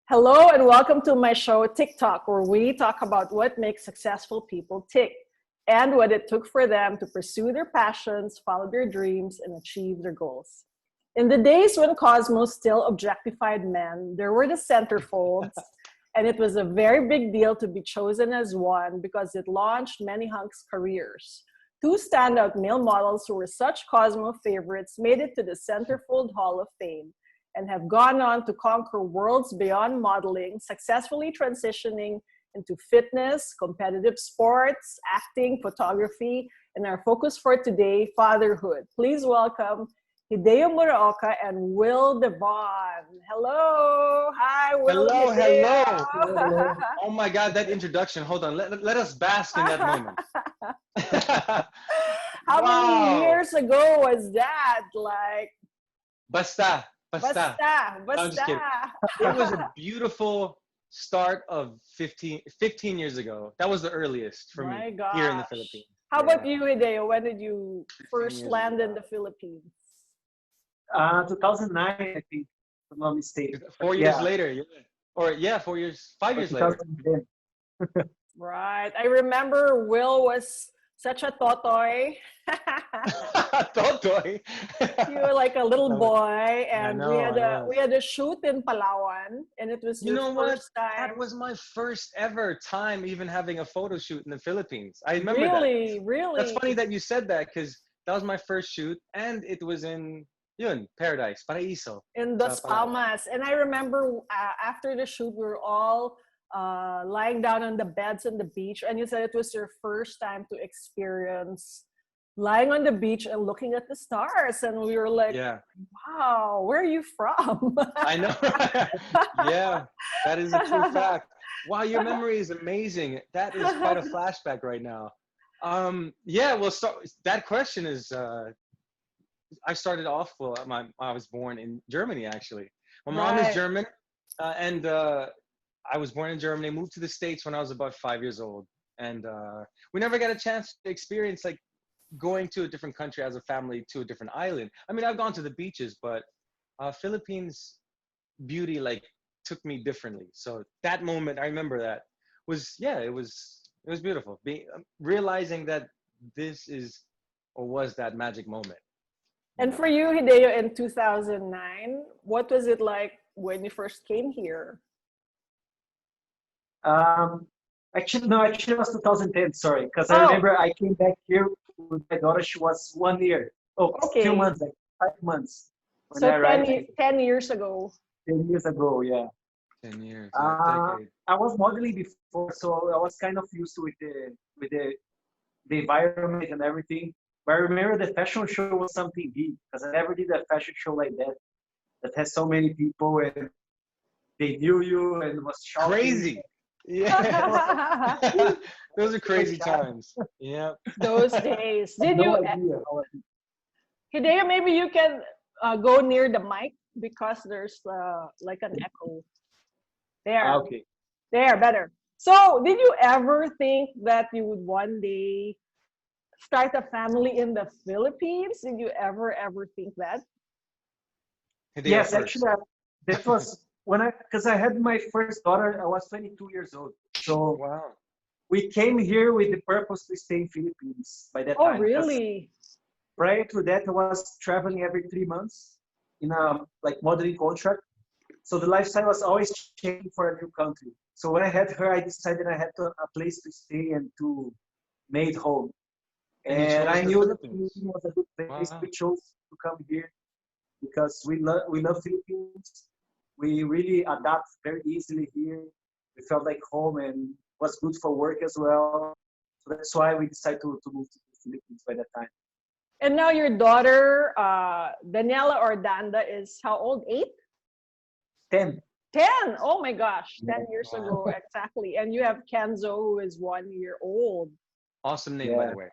Hello and welcome to my show TikTok, where we talk about what makes successful people tick and what it took for them to pursue their passions, follow their dreams, and achieve their goals. In the days when Cosmo still objectified men, there were the centerfolds, and it was a very big deal to be chosen as one because it launched many hunks' careers. Two standout male models who were such Cosmo favorites made it to the Centerfold Hall of Fame and have gone on to conquer worlds beyond modeling, successfully transitioning into fitness, competitive sports, acting, photography, and our focus for today, fatherhood. Please welcome Hideo Muraoka and Will Devaughn. Hello. Hi, Will and Hello, hello. Hideo. Oh my God, that introduction. Hold on. Let us bask in that moment. How many Wow. years ago was that? Like, Basta. Basta. basta, No, I'm just kidding. It was a beautiful start of 15 years ago. That was the earliest for My me here in the gosh. Philippines. How about Yeah, you, Hideo? When did you 15 first years land in ago. the Philippines? 2009, I think, if I'm not mistaken. But 4 years yeah, later. Yeah. Or yeah, 4 years, five or years later. 2010. Right. I remember Will was such a totoy. Totoy. You were like a little No, boy, I and we know, had I a was. we had a shoot in Palawan, and it was You your know what? first That time. was my first ever time even having a photo shoot in the Philippines. I remember that. Really, That's really. funny that you said that because that was my first shoot and it was in yun, Paradise, Paraiso, In sa Dos Palawan. Palmas. And I remember after the shoot, we were all lying down on the beds on the beach, and you said it was your first time to experience lying on the beach and looking at the stars. And we were like, Yeah, wow, where are you from? I know. Yeah, that is a true fact. Wow, your memory is amazing. That is quite a flashback right now. Yeah, well, that question is. I started off. Well, I was born in Germany actually. My mom is Right. German, and I was born in Germany. Moved to the States when I was about 5 years old, and we never got a chance to experience like going to a different country as a family to a different island. I mean, I've gone to the beaches, but Philippines beauty like took me differently. So that moment, I remember that was yeah, it was beautiful. Being realizing that this is or was that magic moment, you And know. for you, Hideo, in 2009, what was it like when you first came here? Um, actually, it was 2010, sorry, because I Oh, remember I came back here with my daughter. She was 1 year. Oh, few okay. months, like 5 months when So I arrived here 10 years ago. 10 years ago. Yeah. 10 years, a Uh, decade. I was modeling before, so I was kind of used to with the environment and everything. But I remember the fashion show was something big because I never did a fashion show like that that has so many people and they knew you and was shouting. Crazy. Yeah. It Those are was crazy shy. times. Yeah. Those days. I had Did no you, idea how I Hideo, maybe you can go near the mic because there's like an echo. There, okay. there, better. So, did you ever think that you would one day start a family in the Philippines? Did you ever think that? Hideo Yes, actually, first. that was when because I had my first daughter, I was 22 years old. So Wow. we came here with the purpose to stay in Philippines by that Oh, time. Because really? prior to that, I was traveling every 3 months in a like modeling contract. So the lifestyle was always changing for a new country. So when I had her, I decided I had a place to stay and to made home. And you And chose I the knew that Philippines. Philippines was a good place. Wow. We chose to come here because we love Philippines. We really adapt very easily here. We felt like home and was good for work as well. So that's why we decided to move to the Philippines by that time. And now your daughter, Daniela or Danda, is how old? 8? 10. 10. Oh my gosh, Yeah. 10 years Wow. ago, exactly. And you have Kenzo, who is 1 year old. Awesome name, by Yeah. the way.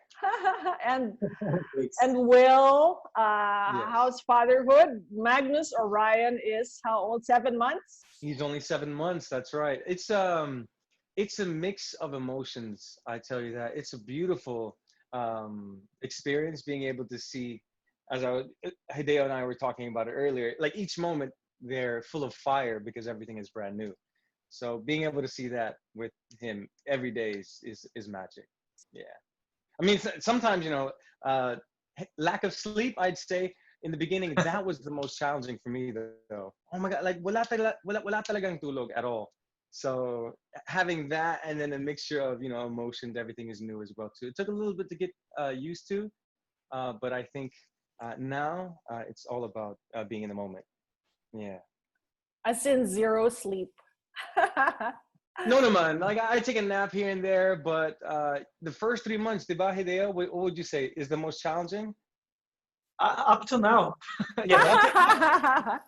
and Thanks. Will, Yes. how's fatherhood? Magnus or Ryan is how old? 7 months? He's only 7 months. That's right. It's a mix of emotions. I tell you that. It's a beautiful experience being able to see, as Hideo and I were talking about it earlier. Like each moment, they're full of fire because everything is brand new. So being able to see that with him every day is magic. Yeah. I mean, sometimes, lack of sleep, I'd say in the beginning, that was the most challenging for me though. Oh my God, like wala talagang tulog at all. So having that and then a mixture of, emotions, everything is new as well too. It took a little bit to get used to, but I think now it's all about being in the moment. Yeah. As in zero sleep. No, man. Like I take a nap here and there, but the first 3 months, diba, Hideo, what would you say is the most challenging? Up to now. Yeah.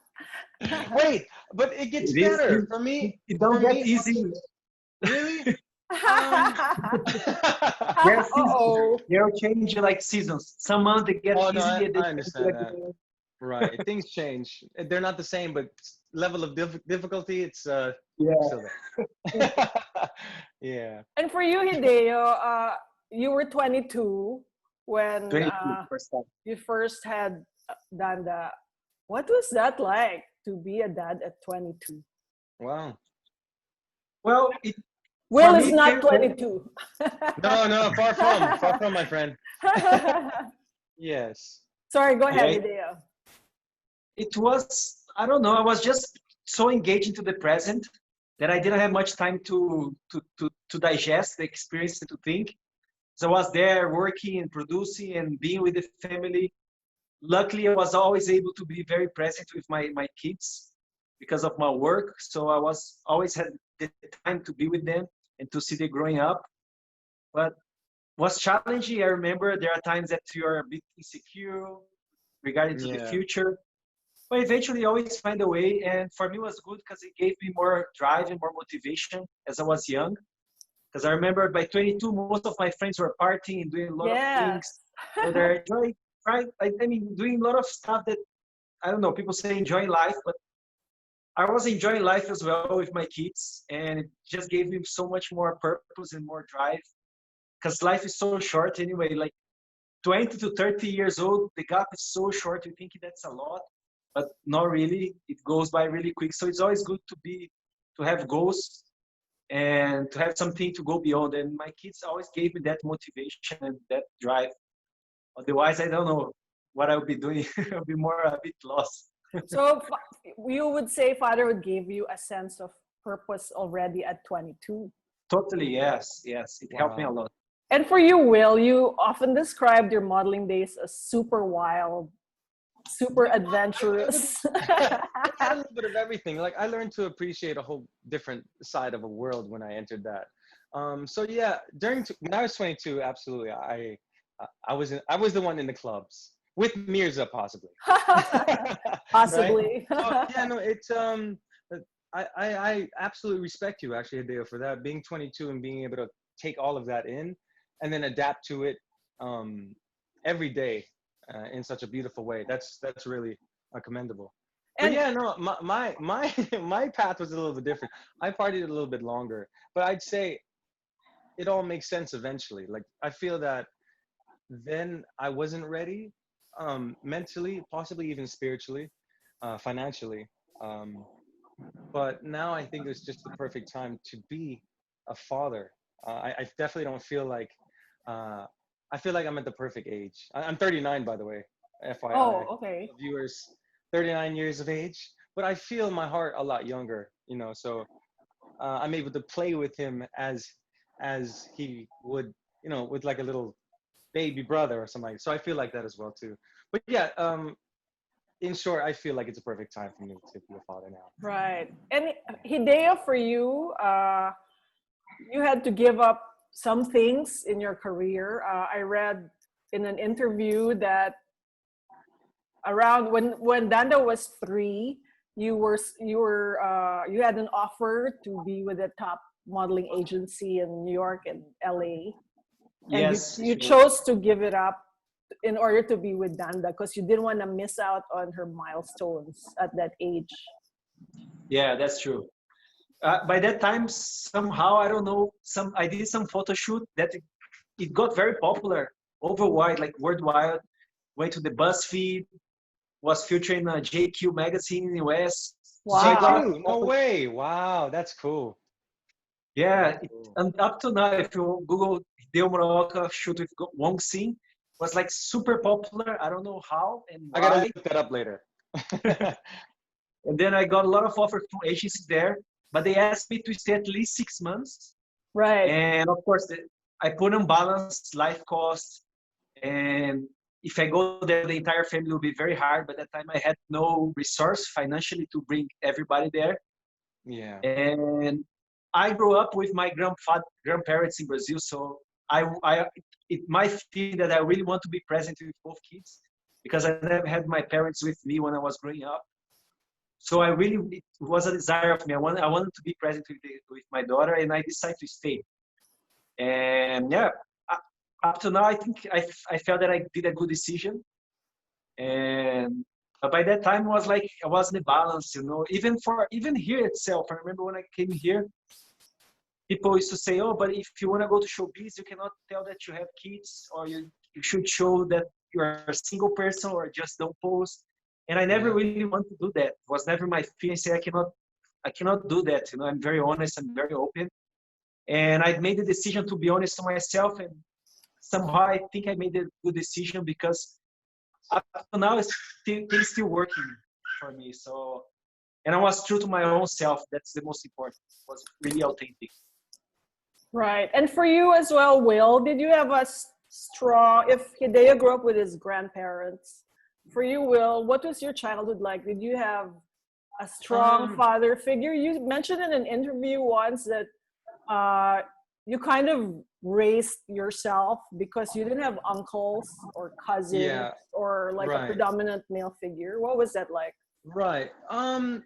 Wait, but it gets It is. better for me. It don't For get me, easy. really. There are seasons. Uh-oh. They'll change like seasons. Some months they get Oh no, easy. And they I understand that. like, Right, things change. They're not the same, but level of difficulty, it's yeah. still there. Yeah. And for you, Hideo, you were 22 when 22 first time. you first had Danda. What was that like to be a dad at 22? Wow. Well, Will for is me, not it 22. No, far from, my friend. Yes. Sorry, go ahead, Yeah. Hideo. It was, I don't know, I was just so engaged into the present that I didn't have much time to digest the experience and to think. So I was there working and producing and being with the family. Luckily, I was always able to be very present with my kids because of my work. So I was always had the time to be with them and to see them growing up. But was challenging. I remember there are times that you are a bit insecure regarding to the Yeah. future. But eventually, you always find a way. And for me, it was good because it gave me more drive and more motivation as I was young. Because I remember by 22, most of my friends were partying and doing a lot of things. So they're enjoying, right? I mean, doing a lot of stuff that, I don't know, people say enjoying life, but I was enjoying life as well with my kids. And it just gave me so much more purpose and more drive. Because life is so short anyway. Like 20 to 30 years old, the gap is so short. You think that's a lot, but not really. It goes by really quick. So it's always good to have goals and to have something to go beyond. And my kids always gave me that motivation and that drive. Otherwise, I don't know what I would be doing. I'll be a bit lost. So you would say fatherhood gave you a sense of purpose already at 22? Totally, yes. It helped me a lot. And for you, Will, you often described your modeling days as super wild, super adventurous. I had a little bit of everything. Like I learned to appreciate a whole different side of a world when I entered that. So yeah, when I was 22, absolutely, I was the one in the clubs with Myrza, possibly. Possibly. So, yeah, no, it's I absolutely respect you actually, Hideo, for that. Being 22 and being able to take all of that in and then adapt to it every day in such a beautiful way. That's really commendable. But yeah, no, my path was a little bit different. I partied a little bit longer, but I'd say it all makes sense eventually. Like I feel that then I wasn't ready mentally, possibly even spiritually, financially. But now I think it's just the perfect time to be a father. I definitely don't feel like I feel like I'm at the perfect age. I'm 39, by the way, FYI. Oh, okay. Viewers, 39 years of age, but I feel my heart a lot younger, so I'm able to play with him as he would, with like a little baby brother or something. So I feel like that as well too. But yeah, in short, I feel like it's a perfect time for me to be a father now. Right. And Hideo, for you, you had to give up some things in your career. I read in an interview that around when Danda was 3, you had an offer to be with a top modeling agency in New York and LA. And Yes, you chose to give it up in order to be with Danda because you didn't want to miss out on her milestones at that age. Yeah, that's true. By that time, somehow, I don't know, I did some photo shoot that it got very popular overwide, like worldwide. Went to the BuzzFeed, was featured in a JQ magazine in the US. So I Did got Wow. you? No way. Wow, that's cool. yeah, That's cool. and up to now, if you Google Hideo Muraoka shoot with Wong Sing, was like super popular. I don't know how and I gotta why. look that up later. And then I got a lot of offers from agencies there, but they asked me to stay at least 6 months. Right. And of course, I put on balance life costs. And if I go there, the entire family will be very hard. By that time, I had no resource financially to bring everybody there. Yeah. And I grew up with my grandparents in Brazil, so it might feel that I really want to be present with both kids because I never had my parents with me when I was growing up. So it was a desire of me. I wanted to be present with my daughter, and I decided to stay. And yeah, up to now, I think I felt that I did a good decision. And but by that time, it was like I was in the balance, you know. Even here itself, I remember when I came here, people used to say, "Oh, but if you want to go to showbiz, you cannot tell that you have kids, or you should show that you're a single person, or just don't post." And I never Yeah. really want to do that. It was never my feeling. Say I cannot do that. You know, I'm very honest. I'm very open, and I made the decision to be honest to myself. And somehow, I think I made a good decision because up to now, things still working for me. So, and I was true to my own self. That's the most important. It was really authentic. Right. And for you as well, Will, did you have a strong, if Hideo grew up with his grandparents, for you, Will, what was your childhood like? Did you have a strong Um, father figure? You mentioned in an interview once that you kind of raised yourself because you didn't have uncles or cousins yeah, or like a right. predominant male figure. What was that like? Right.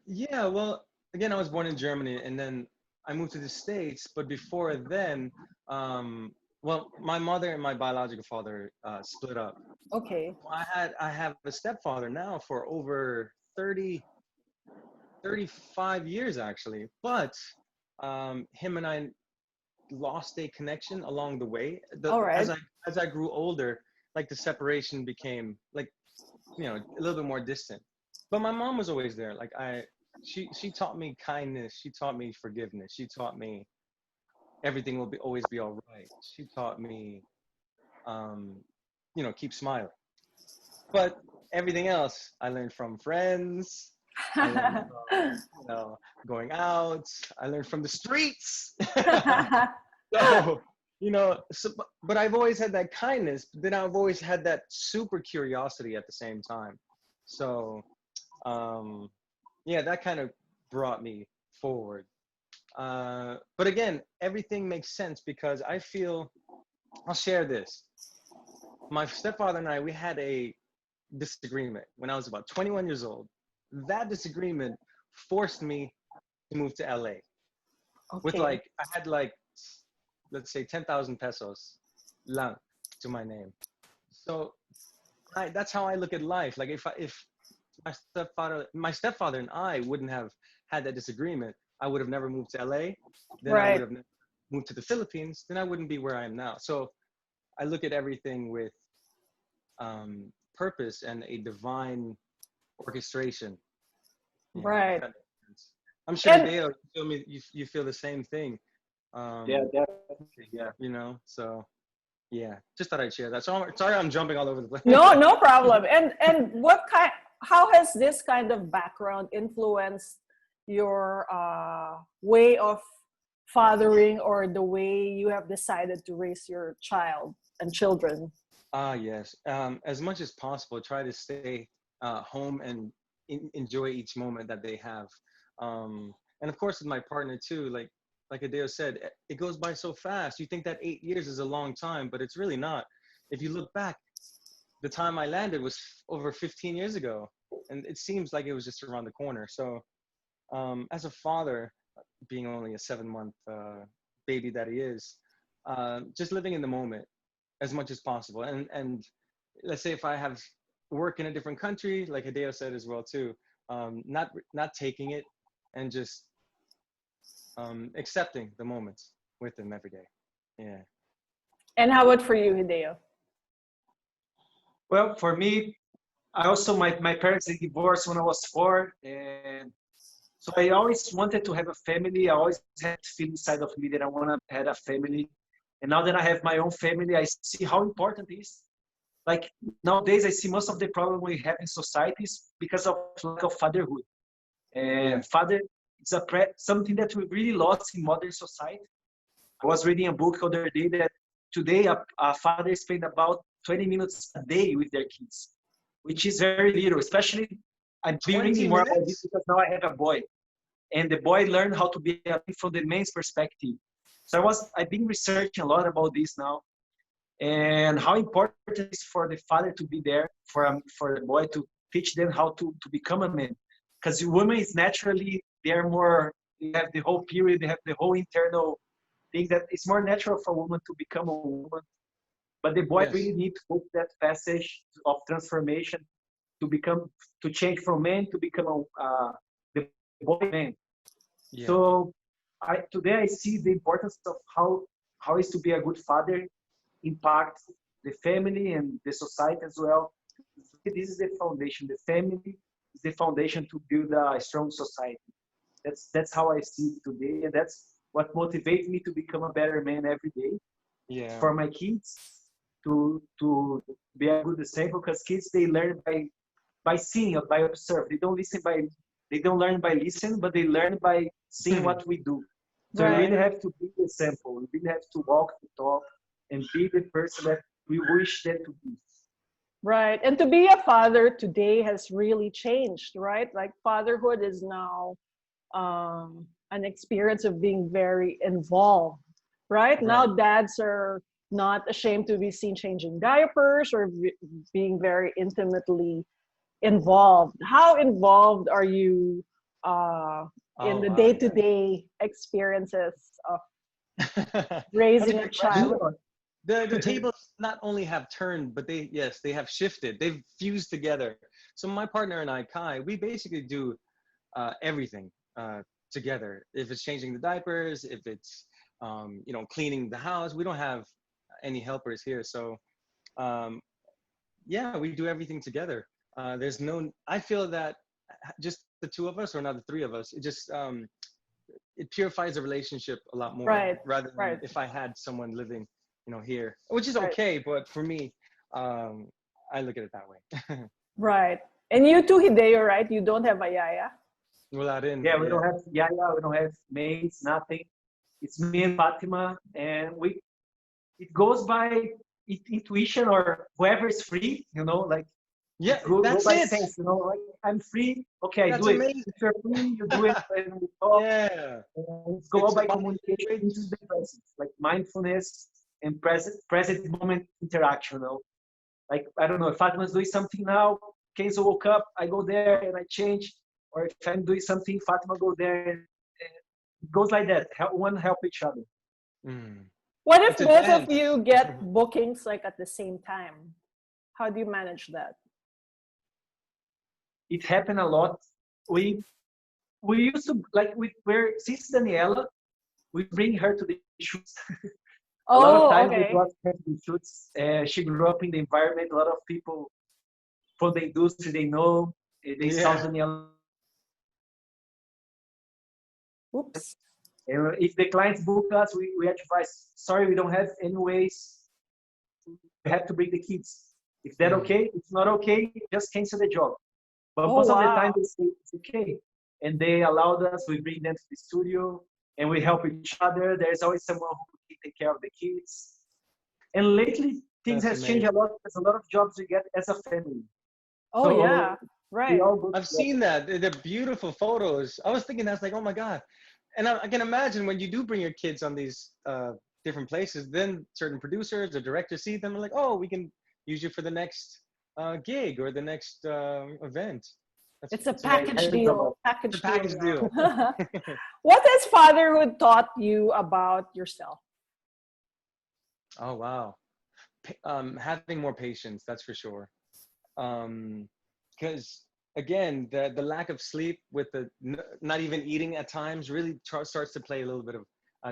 Yeah, well, again, I was born in Germany and then I moved to the States, but before then, well, my mother and my biological father split up. Okay. I have a stepfather now for over 35 years actually, but him and I lost a connection along the way. All right. As I grew older, like the separation became like, you know, a little bit more distant. But my mom was always there. Like she taught me kindness. She taught me forgiveness. She taught me everything will always be all right. She taught me, um, you know, keep smiling. But everything else I learned from friends. I learned from, you know, going out. I learned from the streets. So, you know, but I've always had that kindness, but then I've always had that super curiosity at the same time. So, um, yeah, that kind of brought me forward. But again, everything makes sense because I feel, I'll share this. My stepfather and I, we had a disagreement when I was about 21 years old. That disagreement forced me to move to LA with Okay. like, I had like, let's say 10,000 pesos lang to my name. So that's how I look at life. Like if my stepfather and I wouldn't have had that disagreement, I would have never moved to LA. Then I would Right. have never moved to the Philippines. Then I wouldn't be where I am now. So I look at everything with purpose and a divine orchestration. Yeah, if Right. that makes sense. I'm sure And Hideo, you feel the same thing. Yeah, Um, definitely. Yeah. you know, so yeah, just thought I'd share that. So sorry, I'm jumping all over the place. no, no problem. And what kind? How has this kind of background influenced your way of fathering or the way you have decided to raise your child and children? Yes. As much as possible, try to stay home and enjoy each moment that they have. And of course, with my partner too, like Adeo said, it goes by so fast. You think that 8 years is a long time, but it's really not. If you look back, the time I landed was over 15 years ago, and it seems like it was just around the corner. So, as a father, being only a 7-month baby that he is, just living in the moment as much as possible. And let's say if I have work in a different country, like Hideo said as well too, not taking it and just accepting the moments with him every day. Yeah. And how about for you, Hideo? Well, for me, I also my parents they divorced when I was 4, and So I always wanted to have a family. I always had to feel inside of me that I want to have a family. And now that I have my own family, I see how important it is. Like nowadays, I see most of the problem we have in societies because of lack of fatherhood. Yeah. And father, it's something that we really lost in modern society. I was reading a book the other day that today a father spend about 20 minutes a day with their kids, which is very little. Especially, I've been 20 reading more about this minutes? because now I have a boy, and the boy learned how to be a from the man's perspective. So I've been researching a lot about this now, and how important it is for the father to be there for the boy to teach them how to become a man. Because women is naturally they're more they have the whole period, they have the whole internal thing that it's more natural for a woman to become a woman. But the boy Yes. really need to go that passage of transformation to become to change from man to become the boy man. Yeah. So today I see the importance of how is to be a good father impact the family and the society as well. This is the foundation. The family is the foundation to build a strong society. That's how I see it today, and that's what motivates me to become a better man every day Yeah. for my kids to be a good example. Because kids they learn by seeing or by observe. They don't learn by listen, but they learn by seeing what we do. So we Right. really have to be the example. We really have to walk the talk and be the person that we wish them to be. Right. And to be a father today has really changed, right? Like fatherhood is now an experience of being very involved, right? Now Right. dads are not ashamed to be seen changing diapers or being very intimately involved. How involved are you in Oh the wow, yeah. day-to-day experiences of That's a raising a great question. child? The tables not only have turned, but they have shifted. They've fused together. So my partner and I, Kai, we basically do everything together. If it's changing the diapers, if it's cleaning the house, we don't have any helpers here. So um, yeah, we do everything together. There's no. I feel that just the two of us, or not the three of us, it purifies the relationship a lot more Right, rather than right, if I had someone living, here, which is right, okay. But for me, um, I look at it that way. right. And you too, Hideo, right? You don't have a yaya? Well, I didn't. Yeah, we Yeah. don't have yaya, we don't have maids, nothing. It's me and Fatima, and it goes by intuition or whoever is free, like Yeah, go that's by it. sense, like I'm free, okay, I That's do it. amazing. If you're free, you do it, and we talk. Yeah. And it's go It's the by body communication language. into the present, like mindfulness and present moment interaction. Like I don't know if Fatima's doing something now, Kenzo woke up, I go there and I change, or if I'm doing something, Fatima go there. And it goes like that. One help each other. Mm. What if It's a both of dance. you get bookings like at the same time? How do you manage that? It happened a lot. We we used to like we're since Daniela, we bring her to the shoots. A lot of Oh, times we okay. brought her to the shoots. She grew up in the environment. A lot of people from the industry they know. They saw Yeah. Daniela. Oops. And if the clients book us, we advise, sorry, we don't have any ways. We have to bring the kids. If that Mm. okay, it's not okay, just cancel the job. But Oh, most of the time wow. they say it's okay. And they allowed us, we bring them to the studio and we help each other. There's always someone who can take care of the kids. And lately things That's has changed a amazing. lot. There's a lot of jobs we get as a family. Oh, So yeah. we Right. all go I've together. seen that. They're beautiful photos. I was thinking that's like, oh my God. And I can imagine when you do bring your kids on these different places, then certain producers or directors see them and like, oh, we can use you for the next gig or the next event. It's a It's Yeah, it package happens a amazing. lot. deal. It's a Package deal package deal. now. What has fatherhood taught you about yourself? Oh wow. Having more patience, that's for sure. Because again, the lack of sleep with the not even eating at times really starts to play a little bit of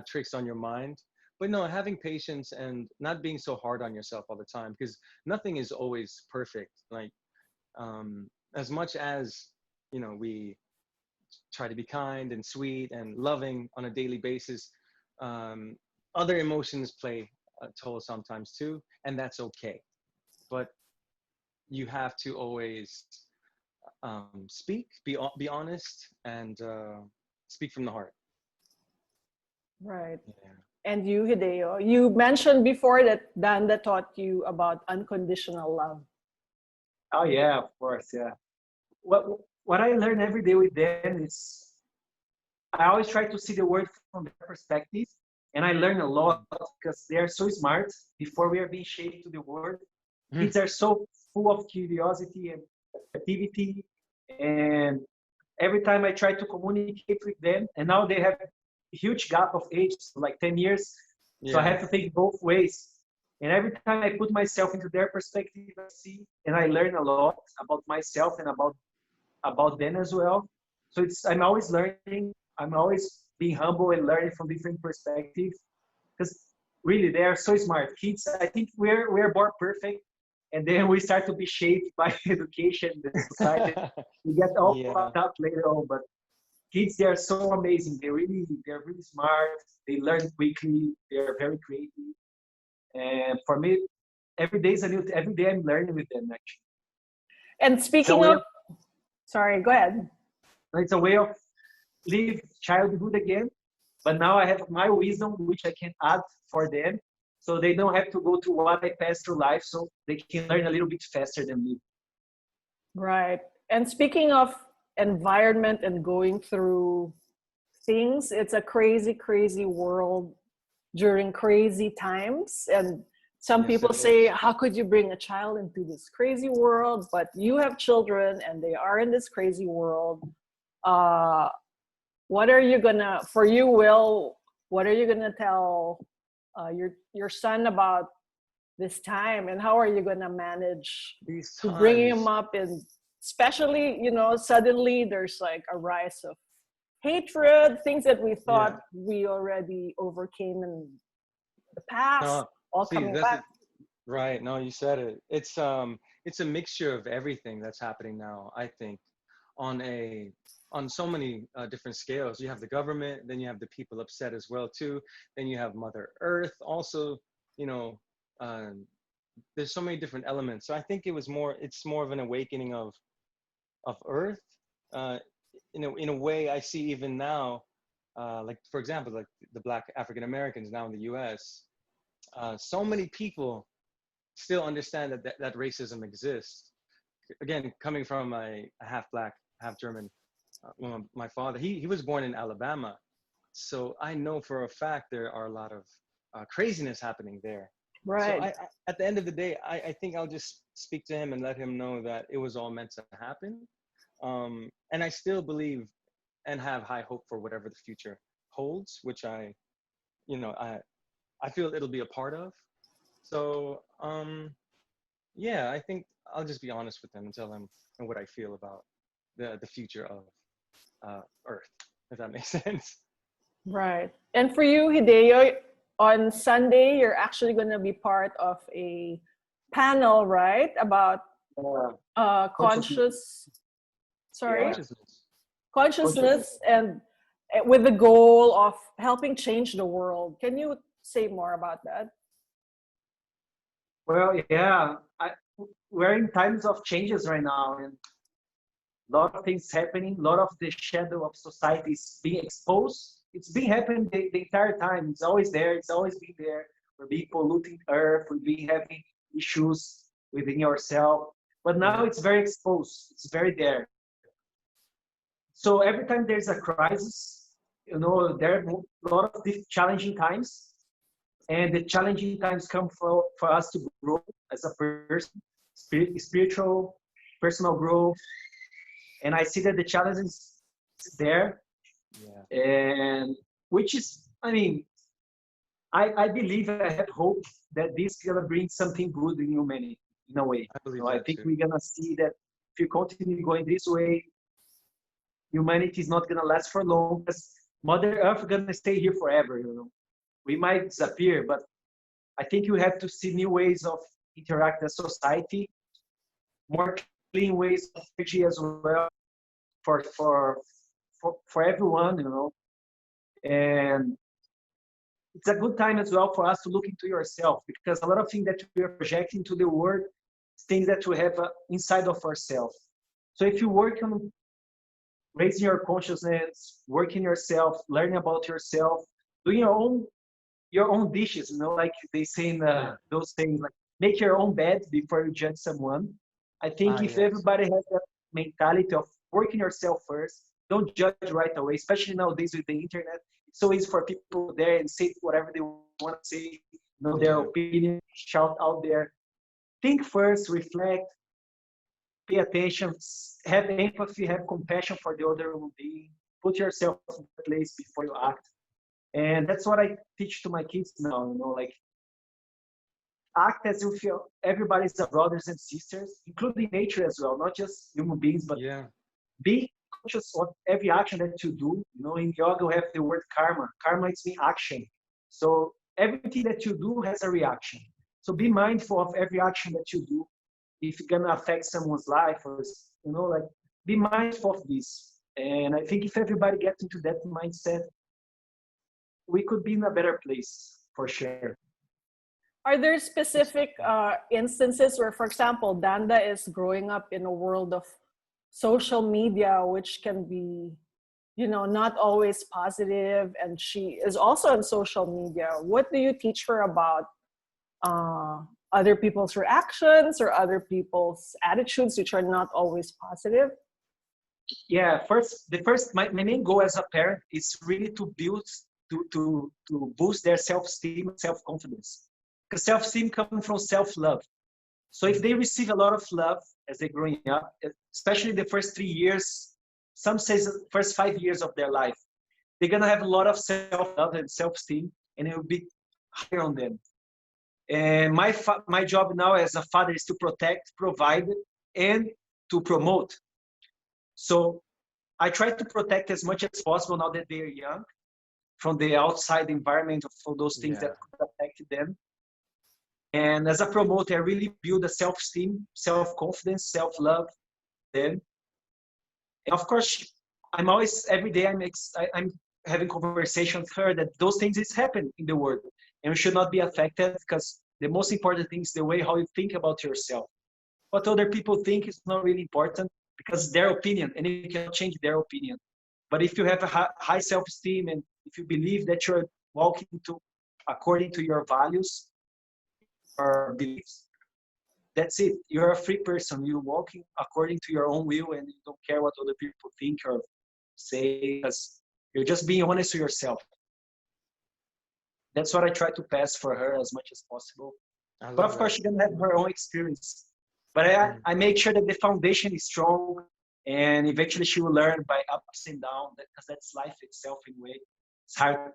tricks on your mind. But no, having patience and not being so hard on yourself all the time, because nothing is always perfect. Like as much as we try to be kind and sweet and loving on a daily basis. Other emotions play a toll sometimes too, and that's okay. But you have to always speak, be honest, and speak from the heart. Right. Yeah. And you, Hideo, you mentioned before that Danda taught you about unconditional love. Oh yeah, of course, yeah. What I learn every day with them is I always try to see the world from their perspective, and I learn a lot because they are so smart. Before we are being shaped to the world, Mhm. kids are so full of curiosity and creativity, and every time I try to communicate with them, and now they have a huge gap of age, so like 10 years, so I Yeah. have to think both ways. And every time I put myself into their perspective, I see and I learn a lot about myself and about them as well. So it's I'm always learning. I'm always being humble and learning from different perspectives. Because really, they are so smart. Kids, I think we're born perfect, and then we start to be shaped by education, the society. We get all Yeah. fucked up later on. But kids, they are so amazing. They're really smart. They learn quickly. They are very creative. And for me, every day is a new. Every day I'm learning with them. Actually, And it's a speaking way of, of sorry, go ahead. it's a way of live childhood again. But now I have my wisdom, which I can add for them, so they don't have to go through what I passed through life, so they can learn a little bit faster than me. Right. And speaking of environment and going through things, it's a crazy, crazy world during crazy times. And some Yes, it people say, is. how could you bring a child into this crazy world? But you have children and they are in this crazy world. Uh, what are you gonna, for you, Will, what are you gonna tell your son about this time, and how are you gonna manage These to bring him times. up? And especially, suddenly there's like a rise of hatred, things that we Yeah. thought we already overcame in the past, No. all See, coming that's back. it. Right. No, you said it. It's a mixture of everything that's happening now, I think, on a on so many different scales. You have the government, then you have the people upset as well too. Then you have Mother Earth also, you know, um, there's so many different elements. So I think it's more of an awakening of Earth. Uh, in a way I see even now, like for example, like the Black African Americans now in the US, so many people still understand that racism exists. Again, coming from a half black, half German, my father, he was born in Alabama. So I know for a fact there are a lot of craziness happening there. So Right. at the end of the day, I think I'll just speak to him and let him know that it was all meant to happen. And I still believe and have high hope for whatever the future holds, which you know, I feel it'll be a part of. So, yeah, I think I'll just be honest with him and tell him what I feel about the future of Earth, if that makes sense. Right. And for you, Hideo, on Sunday you're actually going to be part of a panel, right, about Uh, consciousness, conscious, sorry, yeah, Consciousness. consciousness. consciousness, and with the goal of helping change the world. Can you say more about that? Well, yeah, we're in times of changes right now, and a lot of things happening. A lot of the shadow of society is being exposed. It's been happening the entire time. It's always there. It's always been there. We're being polluting Earth. We've been having issues within yourself. But now Yeah. it's very exposed. It's very there. So every time there's a crisis, there are a lot of challenging times, and the challenging times come for us to grow as a person, spiritual, personal growth. And I see that the challenge is there, Yeah. and which is, I mean, I believe, I have hope that this is gonna bring something good in humanity in a way. I believe I that think too. we're gonna see that if you continue going this way, humanity is not gonna last for long. Because Mother Earth is gonna stay here forever. We might disappear, but I think you have to see new ways of interact as society, more clean ways of energy as well, for for everyone, you know. And it's a good time as well for us to look into yourself, because a lot of things that we are projecting to the world, things that we have inside of ourselves. So if you work on raising your consciousness, working yourself, learning about yourself, doing your own dishes, you know, like they say in those things, like make your own bed before you judge someone. I think if Yes. everybody has that mentality of working yourself first, don't judge right away, especially nowadays with the internet. It's so easy for people there and say whatever they want to say, you know, their opinion, shout out there. Think first, reflect, pay attention, have empathy, have compassion for the other human being, put yourself in the place before you act. And that's what I teach to my kids now, you know, like act as if everybody's a brothers and sisters, including nature as well, not just human beings, but Yeah. be conscious of every action that you do. You know, in yoga we have the word karma. Karma is mean action. So everything that you do has a reaction. So be mindful of every action that you do. If it's gonna affect someone's life, or you know, like be mindful of this. And I think if everybody gets into that mindset, we could be in a better place for sure. Are there specific instances where, for example, Danda is growing up in a world of social media, which can be, you know, not always positive, and she is also on social media? What do you teach her about other people's reactions or other people's attitudes, which are not always positive? Yeah, my main goal as a parent is really to build, to boost their self-esteem and self-confidence. Because self-esteem comes from self-love. So if they receive a lot of love as they're growing up, especially the first 3 years, some say the first 5 years of their life, they're gonna have a lot of self-love and self-esteem, and it will be higher on them. And my job now as a father is to protect, provide, and to promote. So I try to protect as much as possible now that they are young from the outside environment of those things that could affect them. And as a promoter, I really build a self-esteem, self-confidence, self-love then. And of course, I'm always, every day I'm having conversation with her that those things is happen in the world and we should not be affected, because the most important thing is the way how you think about yourself. What other people think is not really important, because their opinion, and you cannot change their opinion. But if you have a high self-esteem and if you believe that you're walking according to your values or beliefs, that's it. You're a free person. You're walking according to your own will, and you don't care what other people think or say, because you're just being honest to yourself. That's what I try to pass for her as much as possible. But of course, she can have her own experience. But I make sure that the foundation is strong, and eventually she will learn by ups and downs, because that's life itself in a way. It's hard.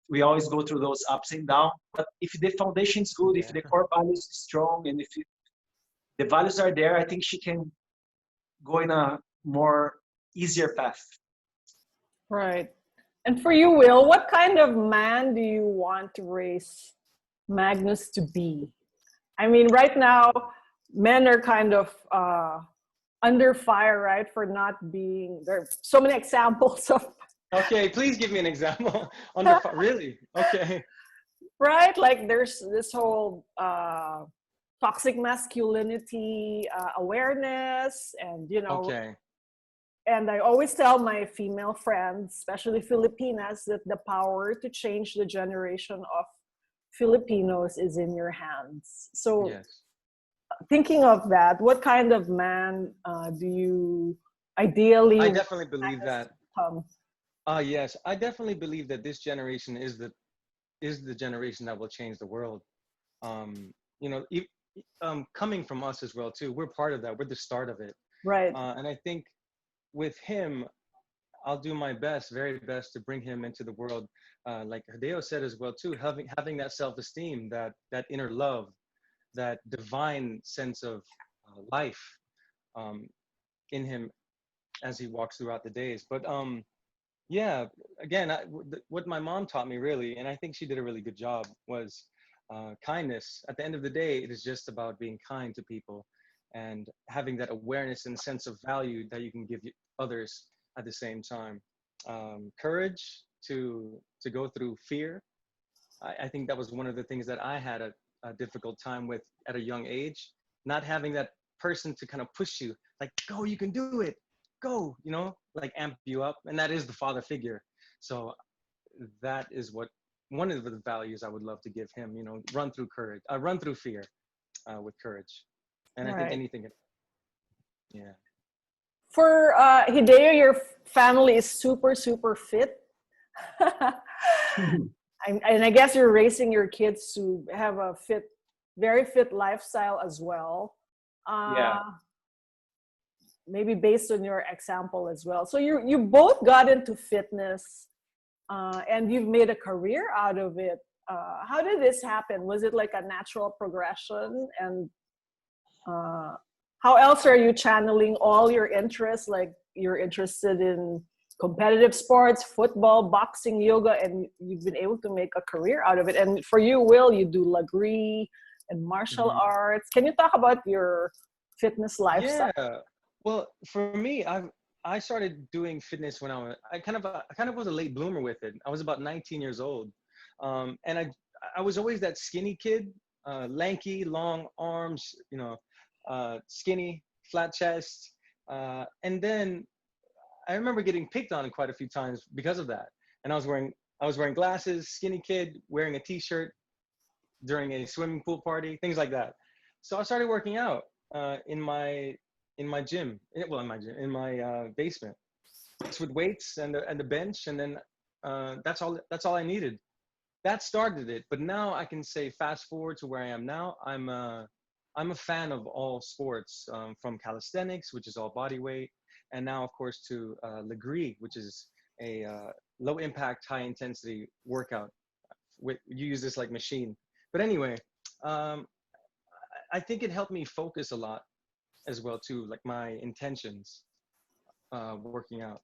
We always go through those ups and downs. But if the foundation is good, if the core values is strong, and if the values are there, I think she can go in a more easier path. Right. And for you, Will, what kind of man do you want to raise Magnus to be? I mean, right now, men are kind of under fire, right, for not being, there are so many examples of. Okay, please give me an example. Really? Okay. Right? Like there's this whole toxic masculinity awareness, and, you know, Okay. and I always tell my female friends, especially Filipinas, that the power to change the generation of Filipinos is in your hands. So Yes. thinking of that, what kind of man do you ideally I want definitely believe Magnus that. to become? Yes, I definitely believe that this generation is the generation that will change the world. You know, coming from us as well too. We're part of that. We're the start of it. Right. And I think with him, I'll do my best, very best, to bring him into the world. Like Hideo said as well too, having that self-esteem, that inner love, that divine sense of life in him as he walks throughout the days. But yeah, again, what my mom taught me really, and I think she did a really good job, was kindness. At the end of the day, it is just about being kind to people and having that awareness and sense of value that you can give others at the same time. courage to go through fear. I think that was one of the things that I had a difficult time with at a young age, not having that person to kind of push you, like, go, you can do it, go, like amp you up. And that is the father figure. So that is what one of the values I would love to give him, run through run through fear with courage. And I think Right. anything, yeah. For Hideo, your family is super, super fit. And I guess you're raising your kids to have a very fit lifestyle as well. Yeah. Maybe based on your example as well. So you both got into fitness, and you've made a career out of it. How did this happen? Was it like a natural progression? And how else are you channeling all your interests? Like you're interested in competitive sports, football, boxing, yoga, and you've been able to make a career out of it. And for you, Will, you do lagree and martial arts. Can you talk about your fitness lifestyle? Yeah. Well, for me, I started doing fitness when I kind of was a late bloomer with it. I was about 19 years old, and I was always that skinny kid, lanky, long arms, skinny, flat chest, and then I remember getting picked on quite a few times because of that. And I was wearing glasses, skinny kid, wearing a t-shirt during a swimming pool party, things like that. So I started working out in my gym, in my basement, just with weights and the bench, and then that's all I needed. That started it. But now I can say, fast forward to where I am now. I'm a fan of all sports, from calisthenics, which is all body weight, and now, of course, to lagree, which is a low impact, high intensity workout. You use this like machine. But anyway, I think it helped me focus a lot as well too, like my intentions working out.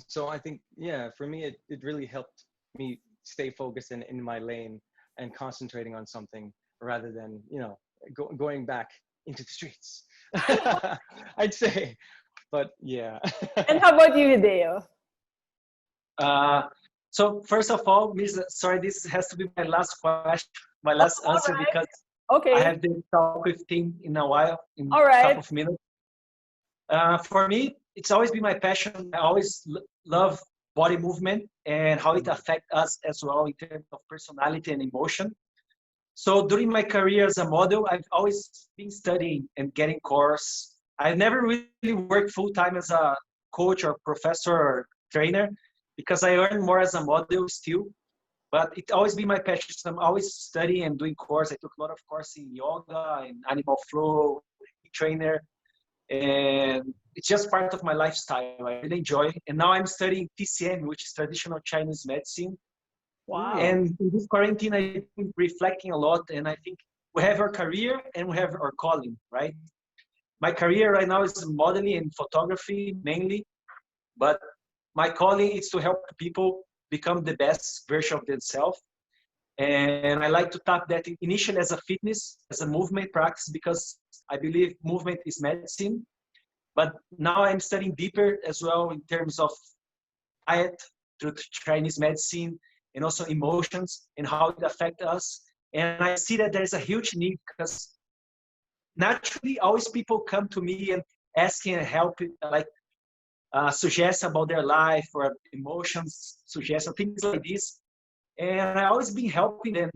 So I think, yeah, for me, it really helped me stay focused in my lane and concentrating on something rather than, going back into the streets. I'd say, but yeah. And how about you, Hideo? So first of all, Myrza, sorry, this has to be my last question, my last All answer, right. because Okay. I have to talk with him in a while, in All a right. couple of minutes. For me, it's always been my passion. I always love body movement and how it affects us as well in terms of personality and emotion. So during my career as a model, I've always been studying and getting course. I've never really worked full time as a coach or professor or trainer because I earn more as a model still. But it always been my passion. So I'm always studying and doing course. I took a lot of course in yoga and animal flow, trainer, and it's just part of my lifestyle. I really enjoy it. And now I'm studying TCM, which is traditional Chinese medicine. Wow. And in this quarantine, I've been reflecting a lot. And I think we have our career and we have our calling, right? My career right now is modeling and photography mainly, but my calling is to help people become the best version of themselves. And I like to tap that initially as a fitness, as a movement practice, because I believe movement is medicine. But now I'm studying deeper as well in terms of diet through Chinese medicine and also emotions and how it affects us. And I see that there's a huge need because naturally, always people come to me and asking and help, like suggest about their life or emotions, suggest things like this. And I always been helping them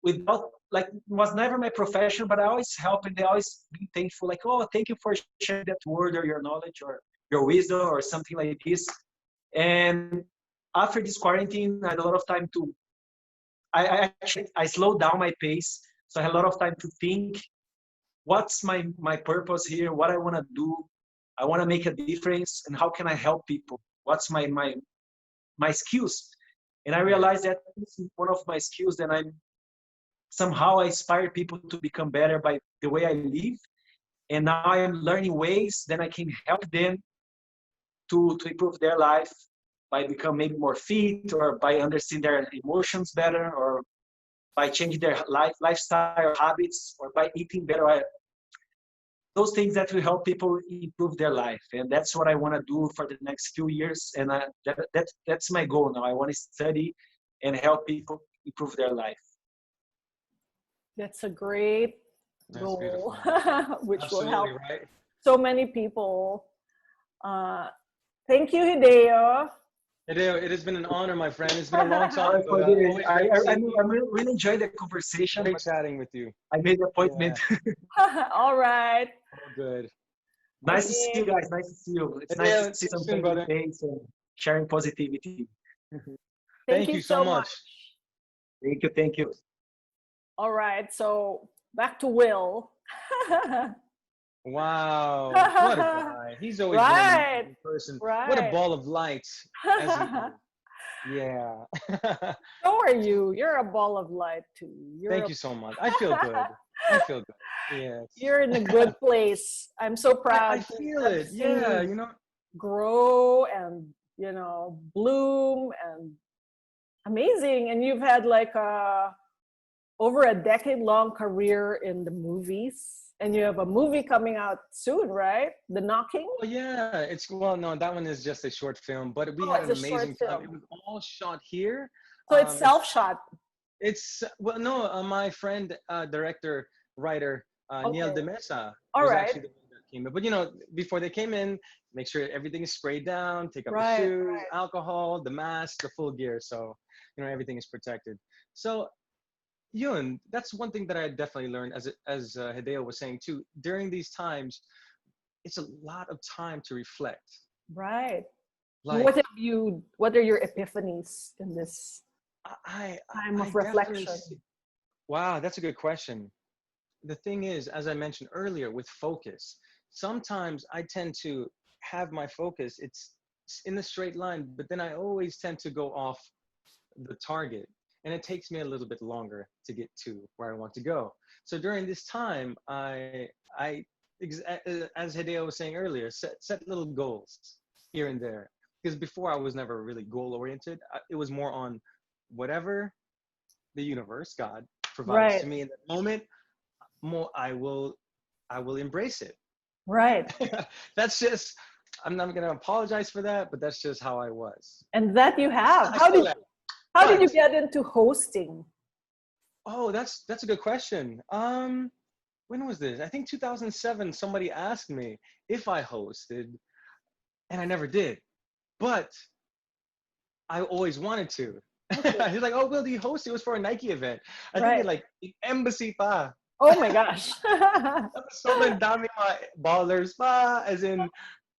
without, like, it was never my profession, but I always help and they always be thankful, like, oh, thank you for sharing that word or your knowledge or your wisdom or something like this. And after this quarantine, I had a lot of time to, I slowed down my pace. So I had a lot of time to think, what's my purpose here? What I want to do? I want to make a difference, and how can I help people? What's my skills? And I realized that this is one of my skills that I'm somehow I inspire people to become better by the way I live. And now I'm learning ways that I can help them to improve their life by become maybe more fit or by understanding their emotions better or by changing their lifestyle habits or by eating better. those things that will help people improve their life. And that's what I want to do for the next few years. And that's my goal now. I want to study and help people improve their life. That's a great That's goal, beautiful. which Absolutely will help right. so many people. Thank you, Hideo. It has been an honor, my friend. It's been a long Sorry time, for but this. always great seeing you. I'm really enjoying the conversation. Great But chatting with you. I made the appointment. All right. All good. Nice to see you guys. Nice to see you. It's nice Yeah, to see some soon, friendly brother. face and sharing positivity. Thank you so much. Thank you. Thank you. All right. So back to Will. Wow, what a guy. He's always been an Right. amazing person. Right. What a ball of light. As he is. Yeah. So are you. You're a ball of light too. Thank you so much. I feel good. I feel good. Yes. You're in a good place. I'm so proud. I feel to it. see Yeah, you you know. grow and bloom and amazing. And you've had like over a decade-long career in the movies. And you have a movie coming out soon, right? The Knocking? Oh yeah, no, that one is just a short film, but we Oh, had an it's a short amazing time. film. It was all shot here. So it's self-shot. My friend, director, writer, Neil Okay. de Mesa All was right. actually the one that came in. But before they came in, make sure everything is sprayed down, take off Right, the shoes, right. alcohol, the mask, the full gear, so everything is protected. So Yun, that's one thing that I definitely learned, as Hideo was saying too. During these times, it's a lot of time to reflect. Right. Like What are your epiphanies in this I time of definitely reflection? wow, that's a good question. The thing is, as I mentioned earlier, with focus, sometimes I tend to have my focus, it's in a straight line, but then I always tend to go off the target. And it takes me a little bit longer to get to where I want to go. So during this time, as Hideo was saying earlier, set little goals here and there. Because before I was never really goal oriented. It was more on whatever the universe, God, provides to Right. me in that moment. I will embrace it. Right. That's just, I'm not gonna apologize for that, but that's just how I was. And that you have. I still am. How did you But- get into hosting? Oh, that's a good question. When was this? I think 2007. Somebody asked me if I hosted, and I never did. But I always wanted to. He's like, "Oh, Will, do you host?" It was for a Nike event. I think it Right. like embassy pa. Oh my gosh. Sobrang dami mga ballers pa, as in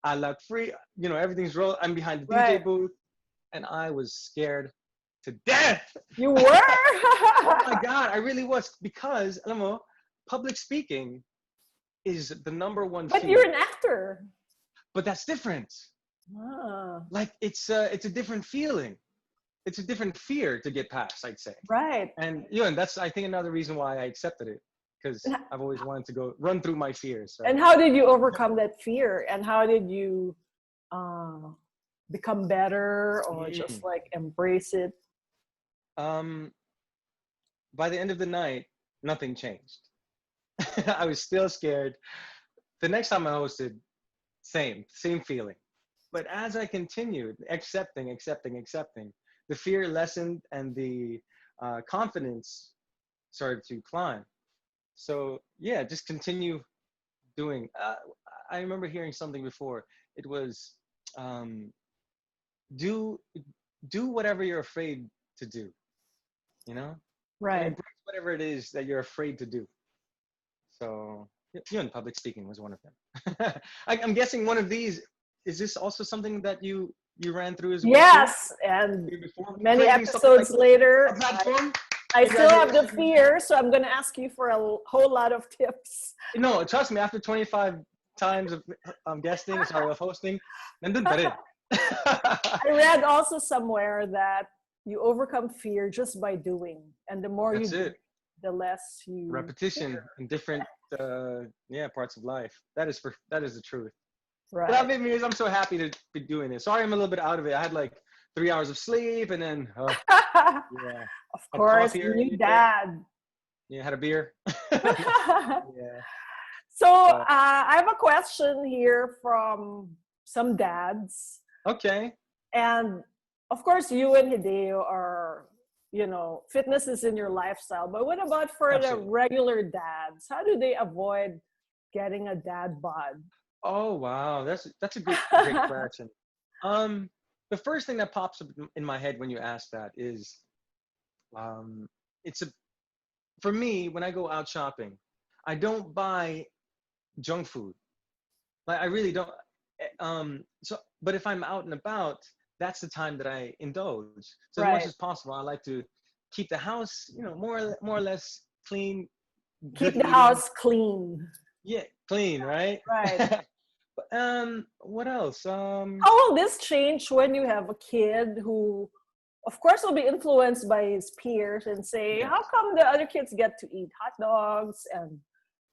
alak free. Everything's roll. I'm behind the DJ Right. booth, and I was scared to death. You were? Oh my God, I really was, because alam mo, public speaking is the number one But fear. you're an actor. But that's different. Ah, Like it's a different feeling. It's a different fear to get past, I'd say. right. And that's, I think, another reason why I accepted it, because I've always wanted to go run through my fears. Right? And how did you overcome that fear? And how did you become better, or just like embrace it? By the end of the night, nothing changed. I was still scared. The next time I hosted, same feeling. But as I continued accepting, the fear lessened and the confidence started to climb. So yeah, just continue doing. I remember hearing something before. It was do whatever you're afraid to do. And Right. embrace whatever it is that you're afraid to do. So public speaking was one of them. I'm guessing one of these. Is this also something that you ran through as well? Yes, and Before many creating something episodes like later, a platform? I still have the fear, so I'm going to ask you for a whole lot of tips. No, trust me. After 25 times of guesting, of hosting, nandun pa rin. I read also somewhere that you overcome fear just by doing, and the more That's you do, it. the less you Repetition fear. in different parts of life. That is the truth. Right. But I'm so happy to be doing this. Sorry, I'm a little bit out of it. I had like 3 hours of sleep, and then yeah. Of Had course, coffee you earlier. need dad. Yeah, had a beer. Yeah. So I have a question here from some dads. Okay. And of course, you and Hideo are, fitness is in your lifestyle. But what about for Absolutely. the regular dads? How do they avoid getting a dad bod? Oh wow, that's a great question. The first thing that pops up in my head when you ask that is, um, it's a for me when I go out shopping, I don't buy junk food. Like I really don't. So, but if I'm out and about, that's the time that I indulge. So as much Right. as possible, I like to keep the house, more or less clean, Keep good the eating. house clean. Yeah, clean, right? Right. What else? How will this change when you have a kid who, of course, will be influenced by his peers and say, Yes, how come the other kids get to eat hot dogs and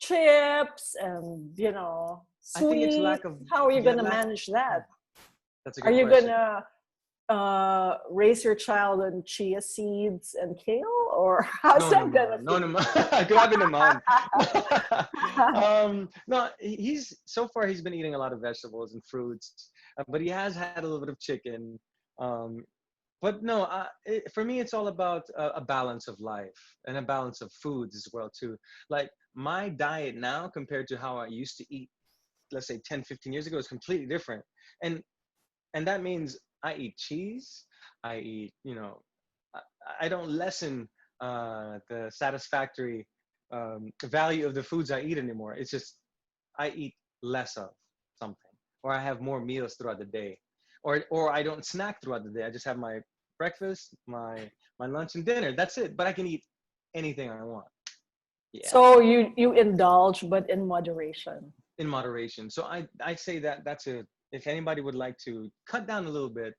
chips and, I think it's sweets? lack of How are you yeah, going to lack. manage that? That's a Are good you going question. to raise your child on chia seeds and kale? Or how's No that going to naman, no naman. Grabe naman. No, he's so far he's been eating a lot of vegetables and fruits, but he has had a little bit of chicken. Um, but no, for me, it's all about a balance of life and a balance of foods as well too. Like my diet now compared to how I used to eat, let's say 10, 15 years ago, is completely different. And that means I eat cheese. I eat, I, I don't lessen the satisfactory value of the foods I eat anymore. It's just I eat less of something, or I have more meals throughout the day, or I don't snack throughout the day. I just have my breakfast, my lunch, and dinner. That's it. But I can eat anything I want. Yeah, So you indulge, but in moderation. in moderation. So I say that that's a if anybody would like to cut down a little bit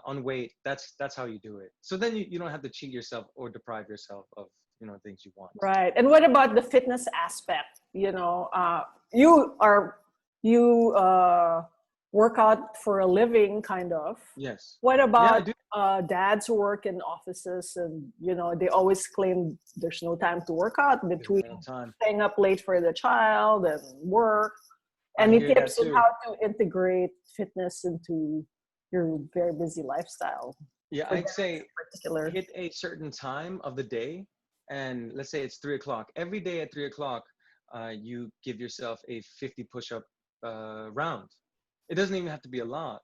on weight, that's how you do it. So then you don't have to cheat yourself or deprive yourself of things you want. Right. And what about the fitness aspect? You are you work out for a living, kind of. Yes. What Yeah, I about do. dads who work in offices and they always claim there's no time to work out There's between no time. staying up late for the child and work? I Any hear that tips on too. how to integrate fitness into your very busy lifestyle Yeah, for I'd dads say in particular? hit a certain time of the day, and let's say it's 3 o'clock. Every day at 3 o'clock, you give yourself a 50 push-up round. It doesn't even have to be a lot,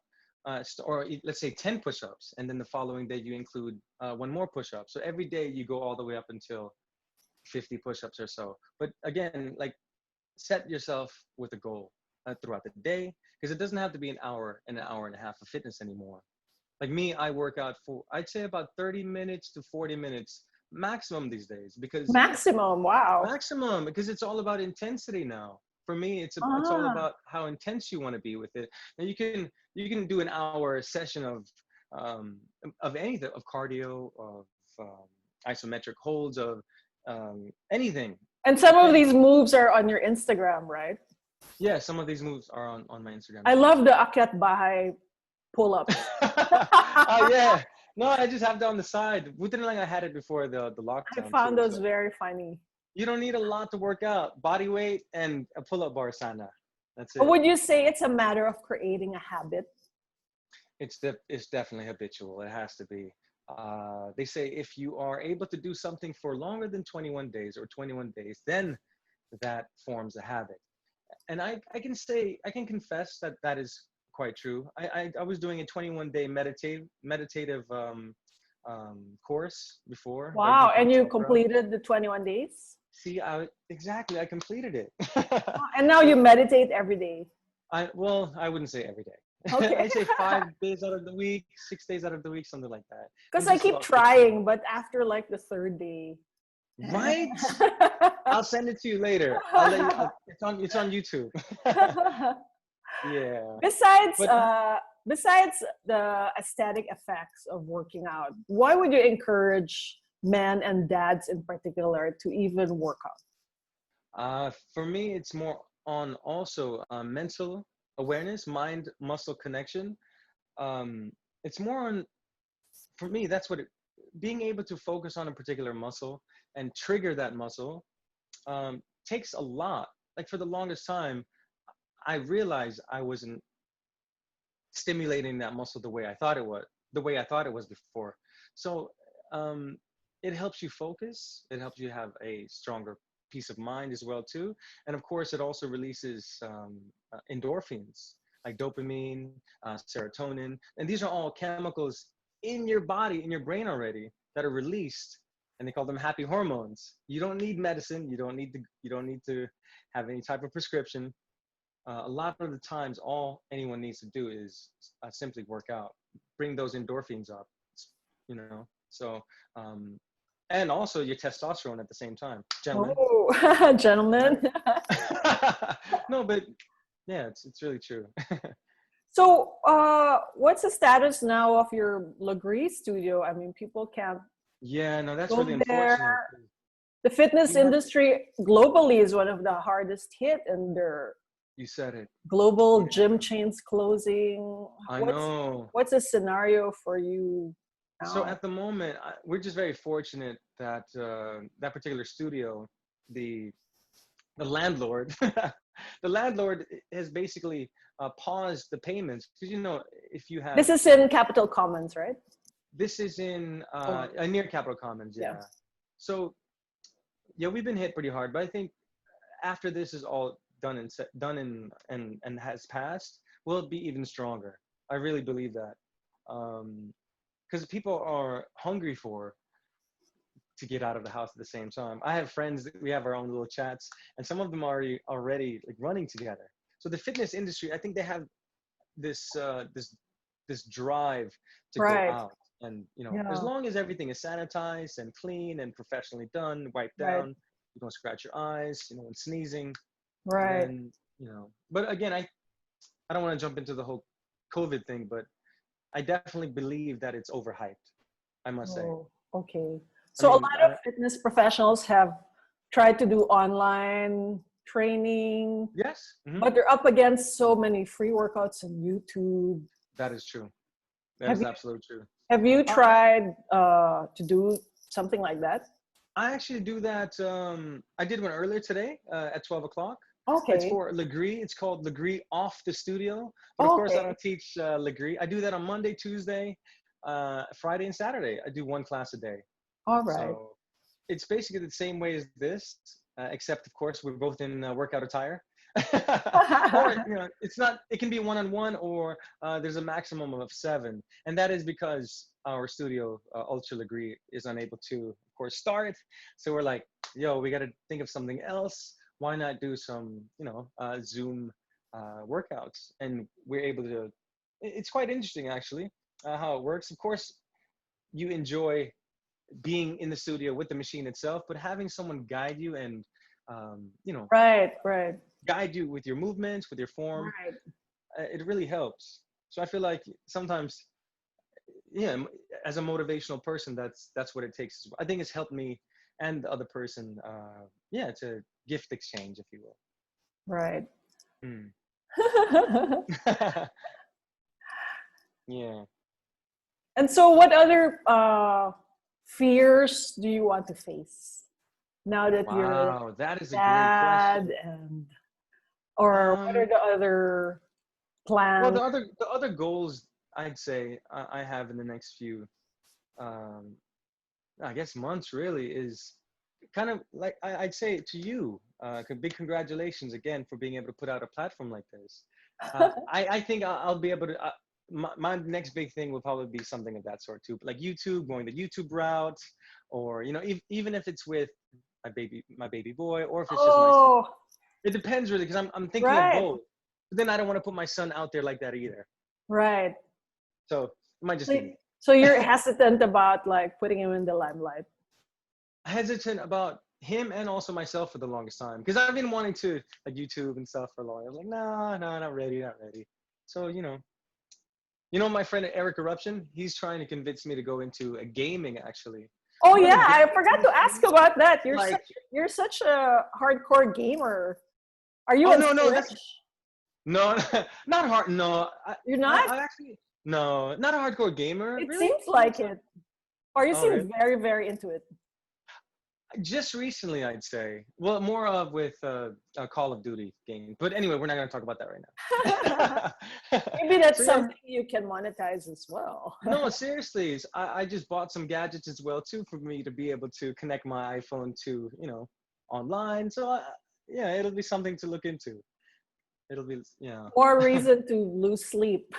let's say 10 push-ups, and then the following day you include one more push-up. So every day you go all the way up until 50 push-ups or so. But again, like set yourself with a goal throughout the day, because it doesn't have to be an hour and a half of fitness anymore. Like me, I work out for I'd say about 30 minutes to 40 minutes maximum these days, because Maximum, wow. it's all about intensity now. For me, it's all Ah. about how intense you want to be with it. Now you can do an hour session um, of anything, of cardio, of isometric holds, of anything. And some of Again, these moves are on your Instagram, right? yeah, some of these moves are on my Instagram I as well. love the Akyat Bahay pull-ups. Oh yeah. No, I just have that on the side. Within like I had it before the I lockdown found too. those So very funny. you don't need a lot to work out. Body weight and a pull-up bar sana. That's But it. would you say it's a matter of creating a habit? It's definitely habitual. It has to be. They say if you are able to do something for longer than 21 days or 21 days, then that forms a habit. And I can say, I can confess that that is quite true. I was doing a 21-day meditative course before by Wow, Deepak and you Chopra. completed the 21 days? See, exactly, I completed it. And now So you meditate every day. I wouldn't say every day. Okay. I say 5 days out of the week, 6 days out of the week, something like that. Because And I just keep about fixing it. trying, but after like the third day. Right? I'll send it to you later. I'll let you. It's on YouTube. Yeah, besides but besides the aesthetic effects of working out, why would you encourage men and dads in particular to even work out? for me, it's more on also mental awareness, mind muscle connection. It's more on for me. That's what being able to focus on a particular muscle and trigger that muscle takes a lot. like for the longest time, I realized I wasn't stimulating that muscle the way I thought it was before. So it helps you focus. It helps you have a stronger peace of mind as well too. And of course, it also releases endorphins like dopamine, serotonin, and these are all chemicals in your body, in your brain already that are released, and they call them happy hormones. You don't need medicine. You don't need to have any type of prescription. A lot of the times, all anyone needs to do is simply work out, bring those endorphins up, you know. So, and also your testosterone at the same time, gentlemen. Oh, gentlemen. No, but yeah, it's really true. So, what's the status now of your Legree studio? I mean, people can't Yeah, no, that's go really there. unfortunate. The fitness Yeah. industry globally is one of the hardest hit, and their You said it. global Yeah. gym chains closing. I know. What's the scenario for you now? So at the moment, we're just very fortunate that that particular studio, the landlord, the landlord has basically paused the payments because if you have This is in Capital Commons, right? this is in near Capitol Commons, yeah. Yeah. So yeah, we've been hit pretty hard, but I think after this is all done and has passed, we'll be even stronger. I really believe that. Because people are hungry to get out of the house at the same time. I have friends that we have our own little chats, and some of them are already like running together. So the fitness industry, I think they have this this drive to Right. go out, and Yeah. as long as everything is sanitized and clean and professionally done, wiped Right. down, you don't scratch your eyes, and sneezing, Right. then But again, I don't want to jump into the whole COVID thing, but I definitely believe that it's overhyped. I must say. Oh, okay. I So mean, a lot of fitness professionals have tried to do online training, yes, mhm, but they're up against so many free workouts on YouTube. that is true. That Have is you- absolutely true. Have you Uh, tried to do something like that? I actually do that. I did one earlier today at 12 o'clock. Okay. It's for Legree. It's called Legree Off the Studio. But of course, I don't teach Legree. I do that on Monday, Tuesday, Friday, and Saturday. I do one class a day. All right. So it's basically the same way as this, except of course we're both in workout attire. Or it's not. It can be one-on-one, or there's a maximum of 7, and that is because our studio, Ultra Legree, is unable to, of course, start. So we're like, yo, we got to think of something else. Why not do some, Zoom workouts? And we're able to. It's quite interesting, actually, how it works. Of course, you enjoy being in the studio with the machine itself, but having someone guide you and Right. guide you with your movements, with your form, Right. it really helps. So I feel like sometimes, as a motivational person, that's what it takes. I think it's helped me and the other person, to gift exchange, if you will. Right. Mm. Yeah. And so, what other fears do you want to face now that you're Wow, that is a great dad, question. or what are the other plans? Well, the other goals I'd say I have in the next few, I guess months really, is kind of like I'd say to you, big congratulations again for being able to put out a platform like this. I think I'll be able to. My next big thing will probably be something of that sort too, like YouTube, going the YouTube route, or even if it's with my baby boy, or if it's just my son. It depends really, because I'm thinking of both. But then I don't want to put my son out there like that either. Right. So it might just be. So you're hesitant about like putting him in the limelight. Hesitant about him and also myself for the longest time, because I've been wanting to like YouTube and stuff for a long. I was like, no, not ready. So my friend Eric Eruption, he's trying to convince me to go into gaming actually. Oh yeah, I forgot to ask about that. You're such a hardcore gamer. Are you? Oh no, not hard. No, you're not. I actually no, not a hardcore gamer. It really? seems like it. Or you seem really? very, very into it. Just recently, I'd say. Well, more of with a Call of Duty game. But anyway, we're not going to talk about that right now. Maybe that's So, yeah. something you can monetize as well. No, seriously. I just bought some gadgets as well, too, for me to be able to connect my iPhone to, online. So, yeah, it'll be something to look into. It'll be, More reason to lose sleep.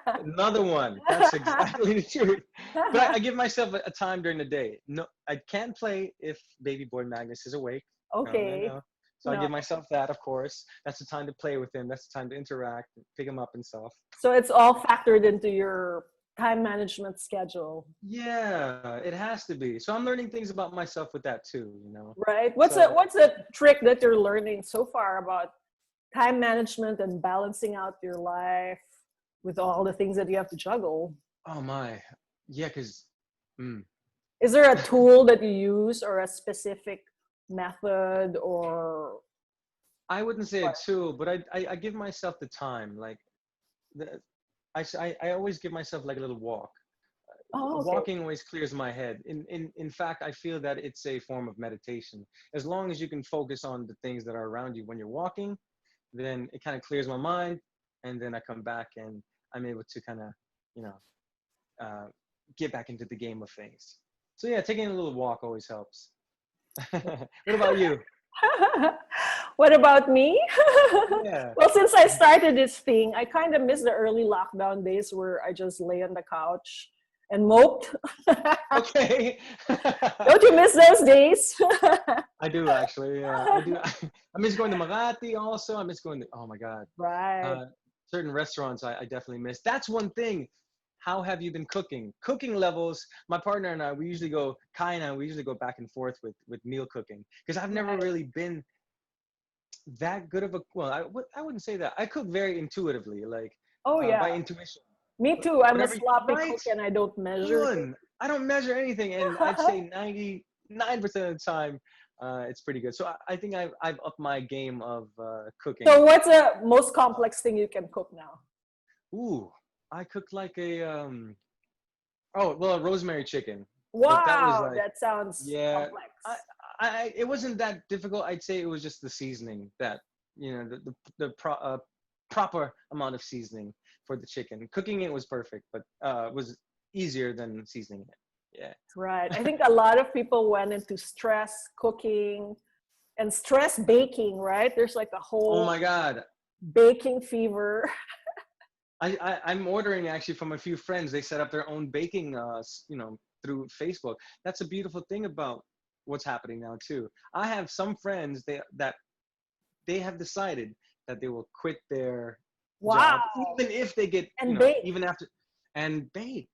Another one. That's exactly the truth. But I give myself a time during the day. No, I can't play if baby boy Magnus is awake. Okay. No. So I give myself that, of course. That's the time to play with him. That's the time to interact, pick him up and stuff. So it's all factored into your time management schedule. Yeah, it has to be. So I'm learning things about myself with that too, Right. What's a trick that you're learning so far about time management and balancing out your life with all the things that you have to juggle? Oh my. Yeah, because is there a tool that you use or a specific method or? I wouldn't say a tool, but I give myself the time. Like I always give myself like a little walk. Oh, okay. Walking always clears my head. In fact, I feel that it's a form of meditation. As long as you can focus on the things that are around you when you're walking, then it kind of clears my mind, and then I come back and I'm able to kind of, get back into the game of things. So yeah, taking a little walk always helps. What about you? What about me? Yeah. Well, since I started this thing, I kind of miss the early lockdown days where I just lay on the couch and moped. Okay. Don't you miss those days? I do actually. Yeah, I do. I miss going to Makati also. I miss going to, oh my God. Right. Certain restaurants I definitely miss. That's one thing. How have you been cooking? Cooking levels, my partner and I, we usually go back and forth with meal cooking. Because I've never really been that good of a, well, I wouldn't say that. I cook very intuitively, like by intuition. Me too. I'm a Whatever, sloppy right? cook and I don't measure. I don't measure anything, and I'd say 99% of the time, it's pretty good. So I think I've upped my game of cooking. So what's the most complex thing you can cook now? Ooh, I cooked like a a rosemary chicken. Wow, that sounds complex. It wasn't that difficult. I'd say it was just the seasoning that the proper amount of seasoning for the chicken. Cooking it was perfect, but was easier than seasoning it. Yeah. Right. I think a lot of people went into stress cooking and stress baking, right? There's like a whole oh my God, baking fever. I'm ordering actually from a few friends. They set up their own baking through Facebook. That's a beautiful thing about what's happening now too. I have some friends that they have decided that they will quit their job even if they get bake. Even after and bake.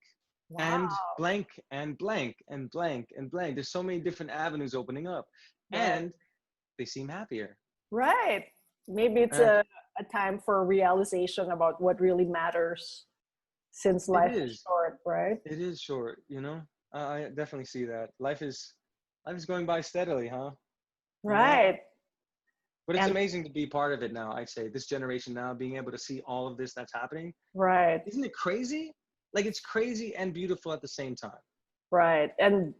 Wow. And blank and blank and blank and blank. There's so many different avenues opening up, and they seem happier. Right. Maybe it's a time for realization about what really matters, since life is short, right? It is short, I definitely see that. Life is going by steadily, huh? Right. But it's amazing to be part of it now, I'd say. This generation now, being able to see all of this that's happening. Right. Isn't it crazy? Like, it's crazy and beautiful at the same time. Right. And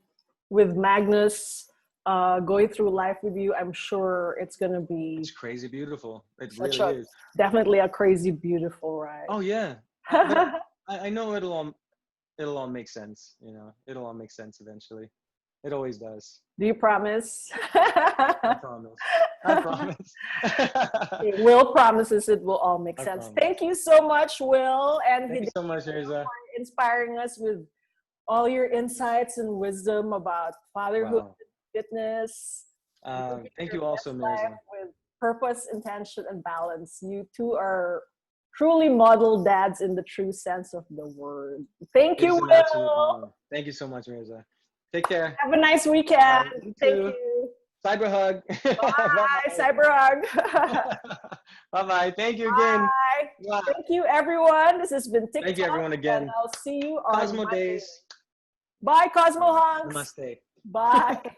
with Magnus going through life with you, I'm sure it's going to be... It's crazy beautiful. It really is. Definitely a crazy beautiful ride. Oh, yeah. But I know it'll all make sense, It'll all make sense eventually. It always does. Do you promise? I promise. I promise. Will promises it will all make sense. Thank you so much, Will. And thank you so much, Myrza, for inspiring us with all your insights and wisdom about fatherhood, fitness. Thank you also, Myrza. With purpose, intention, and balance. You two are truly model dads in the true sense of the word. Thank you, Will. Thank you so much, Myrza. Take care. Have a nice weekend. Thank you. Cyber hug. Bye. Cyber hug. Bye-bye. Thank you again. Bye. Thank you, everyone. This has been TikTok. Thank you, everyone, again. And I'll see you on Cosmo Days. Bye, Cosmo Hunks. Namaste. Bye.